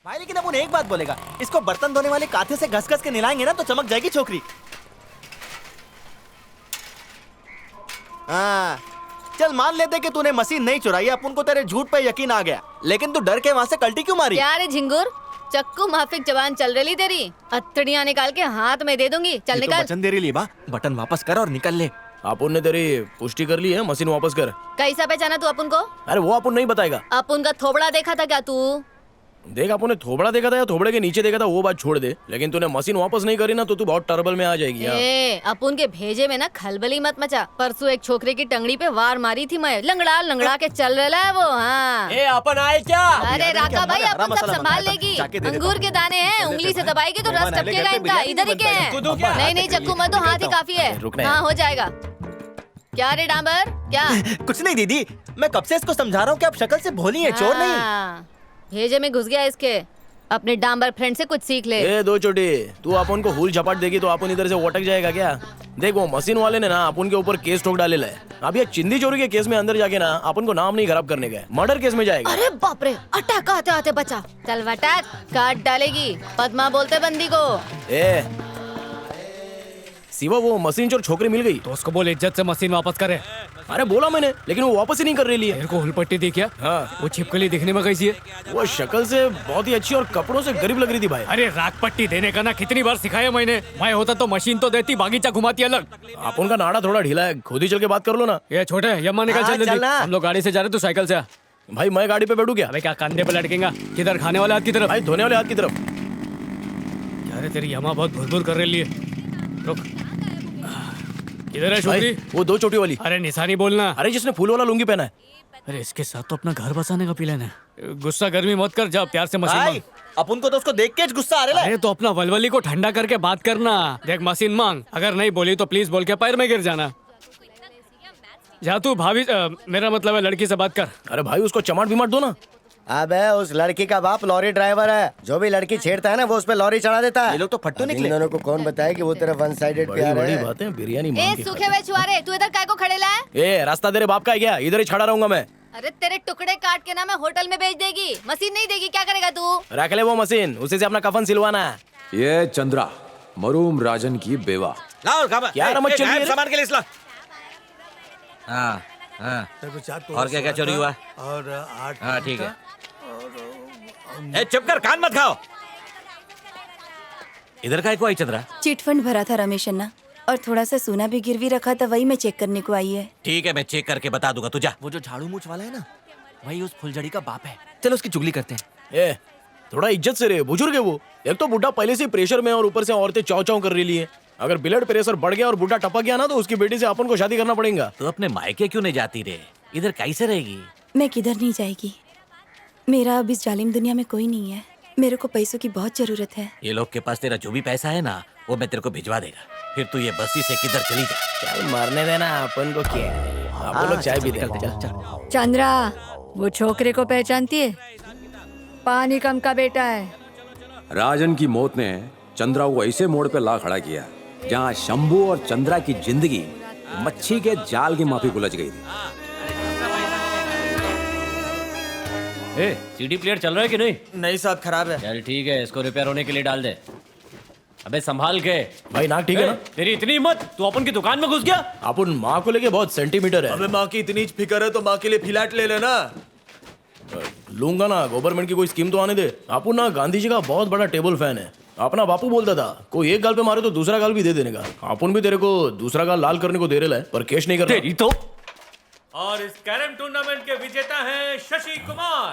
भाई लेकिन अपन एक बात बोलेगा, इसको बर्तन धोने वाले काथे से घस घस के निलाएंगे ना तो चमक जाएगी छोकरी। हाँ चल मान लेते कि तूने मशीन नहीं चुराई, अपन को तेरे झूठ पे यकीन आ गया, लेकिन तू डर के वहाँ से कल्टी क्यों मारी? क्या रे झिंगुर, चक्कू माफिक जबान चल रही तेरी, अत्तड़ियाँ निकाल के हाथ में दे दूंगी। चल निकाल। वचन दे रही बा, बटन वापस कर और निकल ले। अपन ने तेरी पुष्टि कर ली है, मशीन वापस कर। कैसा पहचाना तू अपन को? अरे वो अपन नहीं बताएगा। अपन का थोबड़ा देखा था क्या तू? देख अपन ने थोबड़ा देखा था या थोबड़े के नीचे देखा था वो बात छोड़ दे, लेकिन तूने मशीन वापस नहीं करी ना तो तू बहुत टर्बल में आ जाएगी। ए, अपन के भेजे में ना खलबली मत मचा। परसों एक छोकरे की टंगड़ी पे वार मारी थी मैं, लंगड़ा लंगड़ा के चल रहा है वो। हाँ अपन आए क्या? अरे राका भाई अपन सब संभाल लेगी। अंगूर के दाने हैं, उंगली से दबाएगी तो रस टपकेगा इनका। इधर ही के हैं। नहीं नहीं चक्कू मत दो, हाथ ही काफी है। हाँ हो जाएगा। क्या रे डांबर क्या? कुछ नहीं दीदी, मैं कब से इसको समझा रहा हूँ कि आप शक्ल से भोली है, चोर नहीं। भेजे में घुस गया इसके, अपने डांबर फ्रेंड से कुछ सीख ले। ए दो छोटी, तू अपन को हुल झपाट देगी तो अपन इधर से वटक जाएगा क्या? देख वो मशीन वाले ने ना अपन के ऊपर केस ठोक डाले है। अब ये चिंदी चोरी के केस में अंदर जाके ना अपन को नाम नहीं खराब करने का, मर्डर केस में जाएगा। अरे बाप रे, अटैक आते आते बचा। चल वटक, काट डालेगी। पद्मा बोलते बंदी को। ए सिवा वो मशीन चोर छोकरी मिल गई तो उसको बोल इज्जत से मशीन वापस करे। अरे बोला मैंने, लेकिन वो वापस ही नहीं कर रही है। तेरे को हुलपट्टी दी क्या? हाँ। वो छिपकली दिखने में कैसी है? वो शक्ल से बहुत ही अच्छी और कपड़ों से गरीब लग रही थी भाई। अरे राख पट्टी देने का ना कितनी बार सिखाया मैंने। मैं होता तो मशीन तो देती, बागीचा घुमाती अलग। अपन का नाड़ा थोड़ा ढीला है, खुद ही चल के बात कर लो ना। ये छोटे यम्मा निकल हाँ, चल जल्दी। चलना। हम लोग गाड़ी से जा रहे, तू साइकिल से आ। भाई मैं गाड़ी पे बैठू क्या? अबे क्या कंधे पे लटकेगा? किधर, खाने वाले हाथ की तरफ? भाई धोने वाले हाथ की तरफ। अरे तेरी यम्मा बहुत भुरभुर कर रही है। रुक, किधर है भाई छोकरी? वो दो चोटी वाली। अरे निशानी बोलना। अरे जिसने फूल वाला लुंगी पहना है। अरे इसके साथ तो अपना घर बसाने का प्लान है। गुस्सा गर्मी मत कर, जा प्यार से मशीन भाई मांग। अपन को तो उसको देख के गुस्सा आ रहा है। अरे तो अपना वलवली को ठंडा करके बात करना। देख मशीन मांग, अगर नहीं बोली तो प्लीज बोल के पैर में गिर जाना। जा तू भाभी, मेरा मतलब है लड़की से बात कर। अरे भाई उसको चमाट बीमाट दो ना। अबे उस लड़की का बाप लॉरी ड्राइवर है, जो भी लड़की छेड़ता है ना वो उस पे लॉरी चढ़ा देता है। ये लोग तो फट्टू अब इन निकले। दोनों को कौन बताए कि वो तेरा वन साइडेड बड़ी प्यार बड़ी है। बात है, बिरयानी ए मांग के सूखे हुए छुआरे, तू इधर काय को खड़े ला है? ए रास्ता तेरे बाप का है क्या? इधर ही खड़ा रहूंगा मैं। अरे तेरे टुकड़े काट के ना मैं होटल में भेज देगी। मशीन नहीं देगी, क्या करेगा तू? रख ले वो मशीन, उसी से अपना कफन सिलवाना है। ये चंद्रा मरूम राजन की बेवा। लाओ खाबा क्या रमत चल रही है? सामान के लिए ला। हाँ हाँ, और क्या क्या चोरी हुआ? और 8 हाँ ठीक है। ए चुप कर, कान मत खाओ। इधर का को आई चंद्रा? चिटफंड भरा था रमेश अन्ना, और थोड़ा सा सोना भी गिरवी रखा था, वही मैं चेक करने को आई है। ठीक है, मैं चेक करके बता दूंगा, तू जा। वो जो झाड़ू मूछ वाला है ना, वही उस फुलझड़ी का बाप है। चलो उसकी चुगली करते हैं। ए थोड़ा इज्जत से रहे, बुजुर्ग है वो। एक तो बुढ़ा पहले से प्रेशर में और ऊपर से औरतें चाव चाव कर रही है। अगर ब्लड प्रेशर बढ़ गया और बुढ़ा टपक गया ना तो उसकी बेटी से अपन को शादी करना पड़ेगा। तू अपने मायके क्यों नहीं जाती रे? इधर कैसे रहेगी? मैं किधर नहीं जाएगी, मेरा अब इस जालिम दुनिया में कोई नहीं है। मेरे को पैसों की बहुत जरूरत है। ये लोग के पास तेरा जो भी पैसा है ना वो मैं तेरे को भिजवा देगा, फिर तू ये बस्ती से किधर चली जा। चल मरने देना, अपन को क्या है, अपन लोग चाय भी देते। चल चल। चंद्रा, वो छोकरे को पहचानती है? पानी कम का बेटा है। राजन की मौत ने चंद्रा को ऐसे मोड़ पे ला खड़ा किया जहाँ शंभू और चंद्रा की जिंदगी मच्छी के जाल की माफी उलझ गई थी। ए, सीडी प्लेयर चल रहा है कि नहीं? नहीं साहब, खराब है। चल ठीक है, इसको रिपेयर होने के लिए डाल दे। अबे संभाल के भाई नाक ठीक है ना? तेरी इतनी हिम्मत, तू अपन की दुकान में घुस गया? अपन माँ को लेके बहुत सेंटीमीटर है। अबे माँ की इतनी फिक्र है तो माँ के लिए फ्लैट ले लेना। लूंगा ना, गवर्नमेंट की कोई स्कीम तो आने दे। अपन ना गांधी जी का बहुत बड़ा टेबल फैन है। अपना बापू बोलता था कोई एक गाल पे मारे तो दूसरा गाल भी दे देने का। अपन भी तेरे को दूसरा गाल लाल करने को दे रहे है, पर केश नहीं कर रहा। तेरी तो। और इस कैरम टूर्नामेंट के विजेता हैं शशि कुमार।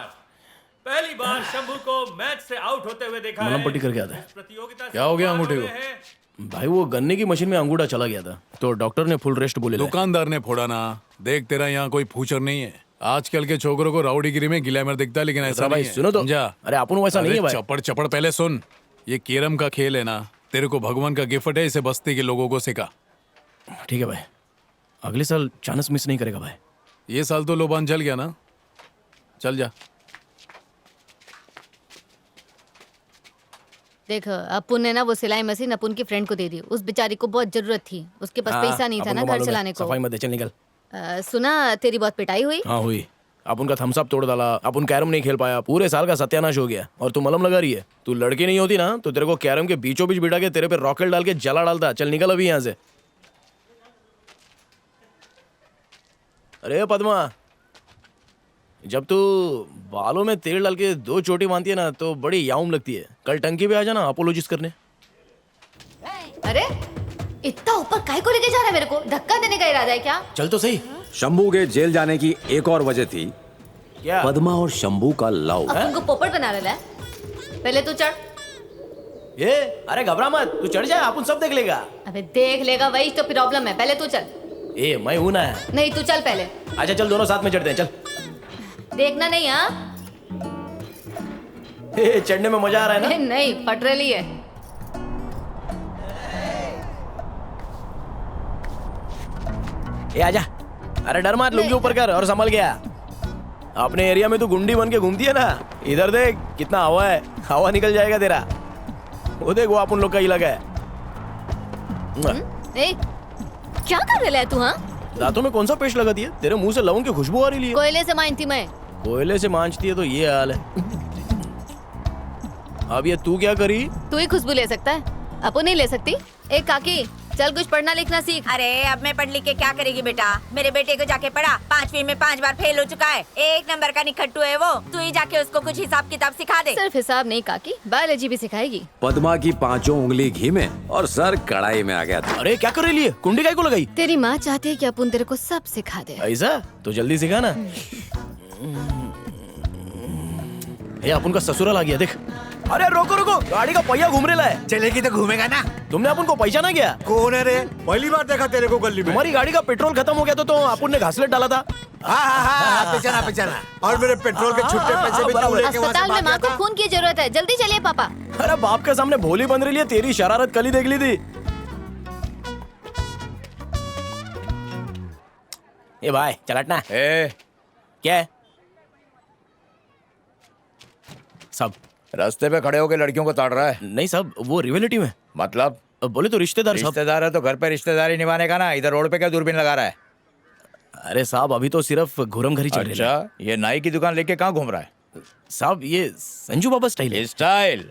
पहली बार शंभू को मैच से आउट होते हुए देखा है। मलम पट्टी करके आता है। प्रतियोगिता क्या हो गया अंगूठे को? भाई वो गन्ने की मशीन में अंगूठा चला गया था तो डॉक्टर ने फुल रेस्ट बोले। दुकानदार ने फोड़ा ना। देख तेरा यहाँ कोई फूचर नहीं है। आजकल के छोकरों को राउडीगिरी में ग्लैमर दिखता है, लेकिन ऐसा भाई नहीं है। सुनो तो। समझा? अरे अपन वैसा नहीं है भाई। चपड़ चपड़ पहले सुन। ये केरम का खेल है ना, तेरे को भगवान का गिफ्ट है, इसे बस्ती के लोगों को सिखा। ठीक है भाई, अगले साल चांस मिस नहीं करेगा भाई। ये साल तो लोबान चल गया ना, चल जा। देख अपन ने ना वो सिलाई मशीन अपन की फ्रेंड को दे दी। उस बेचारी को बहुत जरूरत थी, उसके पास पैसा नहीं था ना घर चलाने को। सफाई मत दे, चल निकल। सुना तेरी बहुत पिटाई हुई? हाँ हुई। अपन का थम्स अप तोड़ डाला, अपन कैरम नहीं खेल पाया, पूरे साल का सत्यानाश हो गया। और तू मलम लगा रही है। तू लड़की नहीं होती ना तो तेरे को कैरम के बीचों बीच बिठा के तेरे पे रॉकेट डाल के जला डालता। चल निकल अभी यहाँ से। अरे पद्मा, जब तू बालों में तेल डाल के 2 चोटी बांधती है ना तो बड़ी याउम लगती है। कल टंकी पे आ जाना अपोलॉजिस्ट करने। अरे इतना ऊपर काहे को लेके जा रहा है मेरे को? धक्का देने का इरादा है क्या? चल तो सही। शंभू के जेल जाने की एक और वजह थी क्या? पद्मा और शंभू का लव। अब तुमको पोपट बना रहा है। पहले तू चढ़। ये अरे घबरा मत, तू चढ़ जाए, अपन सब देख लेगा। अबे देख लेगा वही तो प्रॉब्लम है। पहले तू चल। ए मैं हूं ना। नहीं तू चल पहले। अच्छा चल दोनों साथ में चढ़ते हैं। चल। देखना नहीं हाँ? चढ़ने में मजा आ रहा है ना? नहीं फट रही है। ए आजा। अरे डर मत, लुंगी ऊपर कर और संभल गया। अपने एरिया में तो गुंडी बन के घूमती है ना। इधर देख कितना हवा है, हवा निकल जाएगा तेरा। वो देख वो अपन लोग का इलाका है। ए, क्या कर रहा है तू? हाँ दांतों में कौन सा पेस्ट लगाती है? तेरे मुंह से लवंग की खुशबू आ रही है। कोयले से मानती मैं। कोयले से मांझती है तो ये हाल है। अब ये तू क्या करी? तू ही खुशबू ले सकता है, अपन नहीं ले सकती। एक काकी चल कुछ पढ़ना लिखना सीख। अरे अब मैं पढ़ लिख के क्या करेगी बेटा? मेरे बेटे को जाके पढ़ा, 5वीं में 5 बार फेल हो चुका है। 1 नंबर का निखट्टू है वो। तू ही जाके उसको कुछ हिसाब किताब सिखा दे। सिर्फ हिसाब नहीं काकी, बायोलॉजी भी सिखाएगी। पद्मा की 5 उंगली घी में और सर कढ़ाई में आ गया था। अरे क्या कर रही है? कुंडी काय को लगाई? तेरी माँ चाहती है कि अपन तेरे को सब सिखा दे। ऐसा तो जल्दी सिखा ना। ये अपन का ससुराल आ गया देख। अरे रोको रोको, गाड़ी का पहिया घूम रहा है। चलेगी तो घूमेगा ना। तुमने अपन को पहचाना क्या? कौन है रे? पहली बार देखा तेरे को गली में। तुम्हारी गाड़ी का पेट्रोल खत्म हो गया तो अपन ने घासलेट डाला था। हाँ, पहचाना। और मेरे पेट्रोल के छुट्टे पैसे भी तू लेके वहाँ से अस्पताल में भाग माँ गया को था। खून की जरूरत है, जल्दी चलिए पापा। अरे बाप के सामने भोली बन रही है, तेरी शरारत कल ही देख ली थी। ए भाई चलटना। क्या है? सब रास्ते पे खड़े होकर लड़कियों को ताड़ रहा है। नहीं साहब, वो रिलेटिव है। मतलब? बोले तो रिश्तेदार साहब। रिश्तेदार है तो घर पे रिश्तेदारी निभाने का ना। इधर रोड पे क्या दूरबीन लगा रहा है? अरे साहब अभी तो सिर्फ घुरम घर ही चल रही है। अच्छा, ये नाई की दुकान लेके कहाँ घूम रहा है? साहब ये संजू बाबा स्टाइल है। स्टाइल?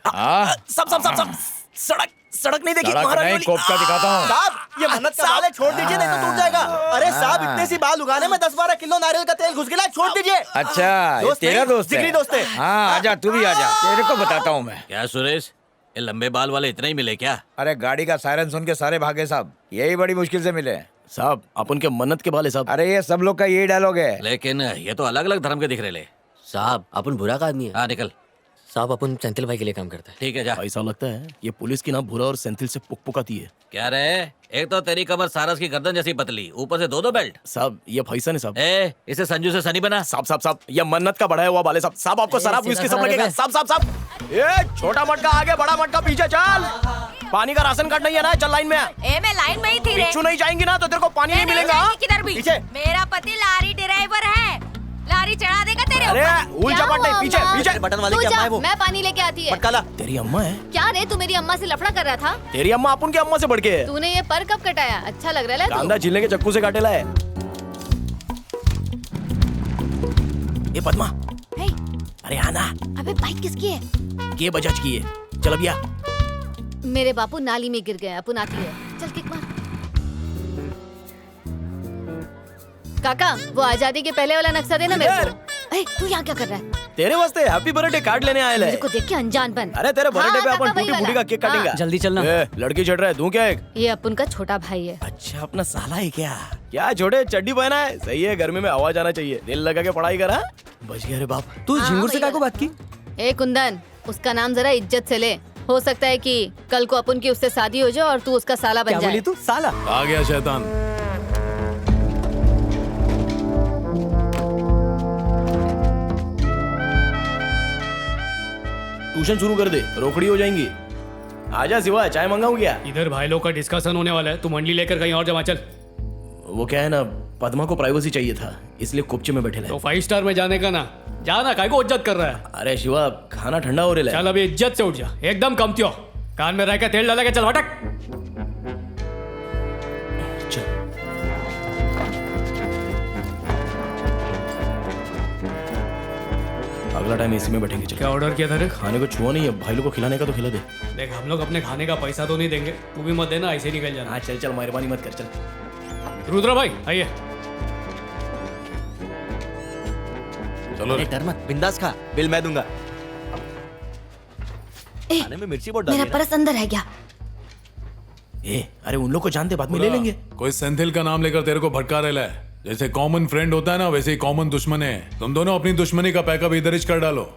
सब सड़क नहीं देखी? सड़क नहीं, कोफ्ता दिखाता हूँ। साहब ये मन्नत का बाल है, छोड़ दीजिए नहीं तो टूट जाएगा। अरे साहब इतने सी बाल उगाने में 10-12 किलो नारियल का तेल घुस गया, छोड़ दीजिए। अच्छा ये तेरा दोस्त है? जिगरी दोस्त है। हाँ आजा, तू भी आजा, तेरे को बताता हूँ मैं। क्या सुरेश, ये लंबे बाल वाले इतने ही मिले क्या? अरे गाड़ी का सायरन सुन के सारे भागे साहब, यही बड़ी मुश्किल से मिले। साहब अपन के मन्नत के बाल है साहब। अरे ये सब लोग का यही डायलॉग है। लेकिन ये तो अलग अलग धर्म के दिख रहे ले। साहब अपन बुरा का आदमी है। हाँ निकल। साहब अपन सेंथिल भाई के लिए काम करता है। ठीक है जा। ऐसा लगता है ये पुलिस की ना भूरा और सेंथिल से पुकपुकाती है। क्या रे, एक तो तेरी कमर सारस की गर्दन जैसी पतली, ऊपर से 2-2 बेल्ट। साहब ये फैसा नहीं साहब। ए इसे संजू से सनी बना। साहब ये मन्नत का बढ़ाया हुआ बाले साहब। साहब आपको शराब विस्की सब लगेगा। साहब ये छोटा मटका आगे, बड़ा मटका पीछे। चल पानी का राशन कार्ड नहीं है ना, चल लाइन में। ए मैं लाइन में ही थी रे। पीछू नहीं जाएंगी ना तो तेरे को पानी नहीं मिलेगा। किधर भी? मेरा पति लारी ड्राइवर है, लारी चढ़ा देगा तेरे अरे ऊपर। उल्टा पट नहीं, पीछे पीछे। बटन वाली तू की अम्मा जा, है वो। मैं पानी लेके आती है। पटकाला। तेरी अम्मा है क्या रे, तू मेरी अम्मा से लफड़ा कर रहा था? तेरी अम्मा अपन की अम्मा से बढ़ के है। तूने ये पर कब कटाया? अच्छा लग रहा है कांदा तू। छीलने के चक्कू से काटेला है। ये पद्मा, हे, अरे आना। अबे बाइक किसकी है? के बजाज की है। चल अब या। मेरे बापू नाली में गिर गए, अपन आती है। चल किक मार। काका वो आजादी के पहले वाला नक्शा देना मेरे को। ए, तू यहाँ क्या कर रहा है? तेरे वास्ते हैप्पी बर्थडे कार्ड लेने आए मेरे को देख के अनजान बन। अरे तेरे बर्थडे पे हाँ, अपन काका, वही टूटी फूटी का वाला। केक काटेंगे। हाँ। जल्दी चलना। लड़की चढ़ रहा है, दूं क्या एक? ये अपन का छोटा भाई है। अच्छा अपना साला है क्या? क्या छोटे चड्डी पहना है? सही है, गर्मी में आवाज आना चाहिए। दिल लगा के पढ़ाई करा। बच गया रे बाप। तू हाँ, झिंगुर से वही काय को बात की? ए कुंदन, उसका नाम जरा इज्जत से ले। हो सकता है कि कल को अपन की उससे शादी हो जाए और तू उसका साला बन क्या जाए। बोली तू? साला? आ गया शैतान। ट्यूशन शुरू कर दे, रोकड़ी हो जाएंगी। आजा सिवा, चाय मंगाऊं क्या? इधर भाई लोग का डिस्कशन होने वाला है, तू मंडली लेकर कहीं और जमा चल। वो क्या है ना, पद्मा को प्राइवेसी चाहिए था, इसलिए कुपचे में बैठे तो 5 स्टार में जाने का ना, जाना काय को इज्जत कर रहा है। अरे शिवा खाना ठंडा हो रहा है। चल अभी इज्जत से उठ जा, एकदम कमतियो। कान में रह के तेल डाला के चल भटक। अगला टाइम एसी में बैठेंगे। चल क्या ऑर्डर किया था रे? खाने को छुआ नहीं है, भाई लोग को खिलाने का तो खिला दे। देख हम लोग अपने खाने का पैसा तो नहीं देंगे, तू भी मत देना, ऐसे निकल जाना। हाँ चल चल, मेहरबानी मत कर, चल। रुद्रा भाई आइए। चलो रे। डर मत, बिंदास खा, बिल मैं दूंगा। खाने में मिर्ची बहुत डाली मेरा है ना। पर्स अंदर है क्या? अरे उन लोग को जानते, बाद में ले लेंगे। कोई सेंथिल का नाम लेकर तेरे को भटका रहा है। जैसे कॉमन फ्रेंड होता है ना, वैसे ही कॉमन दुश्मन है। तुम दोनों अपनी दुश्मनी का पैकअप इधर ही कर डालो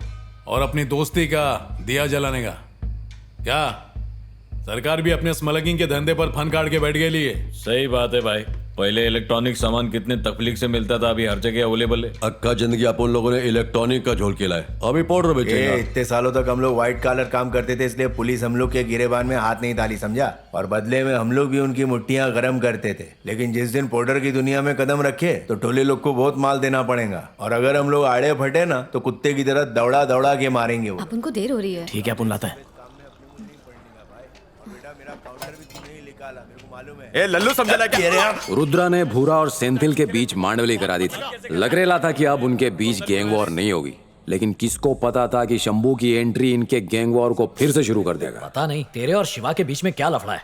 और अपनी दोस्ती का दिया जलाने का। क्या सरकार भी अपने स्मगलिंग के धंधे पर फन काट के बैठ गई है? सही बात है भाई। पहले इलेक्ट्रॉनिक सामान कितने तकलीफ से मिलता था, अभी हर जगह अवेलेबल है। अक्का जिंदगी अपन लोगों ने इलेक्ट्रॉनिक का झोल खिलाया, अभी पाउडर बेचेगा। इतने सालों तक हम लोग व्हाइट कॉलर काम करते थे, इसलिए पुलिस हम लोग के गिरेबान में हाथ नहीं डाली, समझा? और बदले में हम लोग भी उनकी मुट्ठियां गर्म करते थे। लेकिन जिस दिन पाउडर की दुनिया में कदम रखे तो टोले लोग को बहुत माल देना पड़ेगा। और अगर हम लोग आड़े फटे ना तो कुत्ते की तरह दौड़ा दौड़ा के मारेंगे वो। अब उनको देर हो रही है। ठीक है, अपन लाता है। ए लल्लू समझा क्या? रुद्रा ने भूरा और सेंथिल के बीच मांडवली करा दी थी। लग रहा था कि अब उनके बीच गैंग वॉर नहीं होगी, लेकिन किसको पता था कि शंभू की एंट्री इनके गैंग वॉर को फिर से शुरू कर देगा। पता नहीं तेरे और शिवा के बीच में क्या लफड़ा है।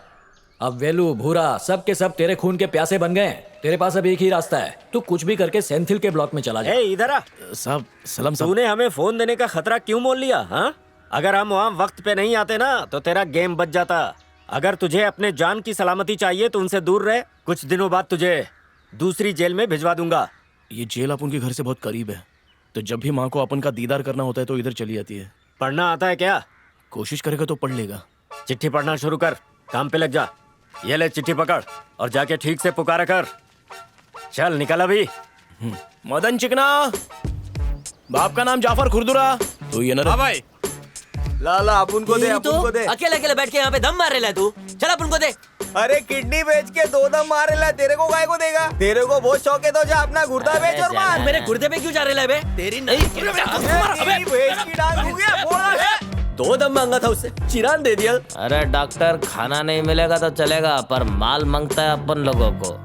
अब वेलू भूरा सब के सब तेरे खून के प्यासे बन गए। तेरे पास अब एक ही रास्ता है, तू कुछ भी करके सेंथिल के ब्लॉक में चला जा। इधर आ। साहब सलाम साहब। तूने हमें फोन देने का खतरा क्यों मोल लिया? हाँ, अगर हम वहाँ वक्त पे नहीं आते ना तो तेरा गेम बच जाता। अगर तुझे अपने जान की सलामती चाहिए तो उनसे दूर रह। कुछ दिनों बाद तुझे दूसरी जेल में भिजवा दूंगा। ये जेल अपन के घर से बहुत करीब है, तो जब भी माँ को अपन का दीदार करना होता है तो इधर चली आती है। पढ़ना आता है क्या? कोशिश करेगा तो पढ़ लेगा। चिट्ठी पढ़ना शुरू कर, काम पे लग जा। ये ले चिट्ठी पकड़ और जाके ठीक से पुकारा कर। चल निकल अभी। मदन चिकना, बाप का नाम जाफर खुरदुरा। तो ये ना भाई लाला अपन को दे, अपन को दे। अकेले अकेले बैठ के यहाँ पे दम मार रहा है तू। चल अपन को दे। अरे किडनी बेच के 2 दम मारे ला, तेरे को काय को देगा? तेरे को बहुत शौक है तो जा अपना गुर्दा बेच और मार। मेरे गुर्दे पे क्यों जा रहे बे? तेरी नहीं भैंस की डांग हो गया, बोला 2 दम मांगा था उससे, चिरान दे दिया। अरे डॉक्टर, खाना नहीं मिलेगा तो चलेगा, पर माल मांगता है अपन लोगों को।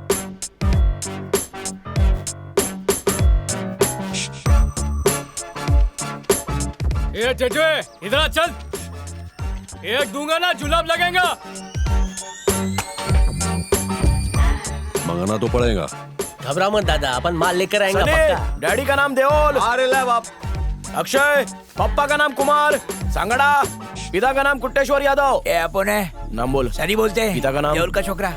ए चचे, इधर आ, चल। एक दूंगा ना जुलाब लगेगा। मंगाना तो पड़ेगा। घबरा मत दादा, अपन माल लेकर आएंगे पक्का। डैडी का नाम देओल। अरे ले बाप। अक्षय, पापा का नाम कुमार सांगड़ा, पिता का नाम कुट्टेश्वर यादव। ए अपन है नाम बोल। सनी बोलते हैं। पिता का नाम देओल का छोकरा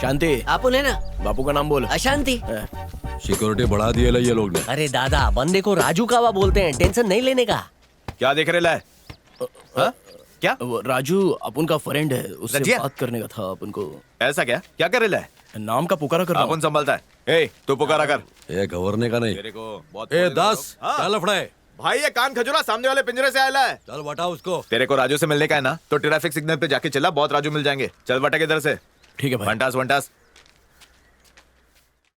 शांति। अपन है ना। बापू का नाम बोल। अशांति। सिक्योरिटी बढ़ा दिए ये लोग ने। अरे दादा, बंदे को राजू कावा बोलते हैं, टेंशन नहीं लेने का। क्या देख रहे है? क्या? वो राजू अपन का फ्रेंड है, उससे रजिया? बात करने का था अपन को। ऐसा क्या? क्या कर रहे है? नाम का पुकारा कर रहा हूं। अपन संभलता है। ए तू पुकारा कर। ए घबरने का नहीं। तेरे को बहुत ए 10 क्या लफड़ा है? भाई ये कान खजूरा सामने वाले पिंजरे से आया है। चल बटा उसको। तेरे को राजू से मिलने का है ना, तो ट्रैफिक सिग्नल पे जाके चला, बहुत राजू मिल जाएंगे। चल बटा इधर से। ठीक है भाई। वंटास वंटास।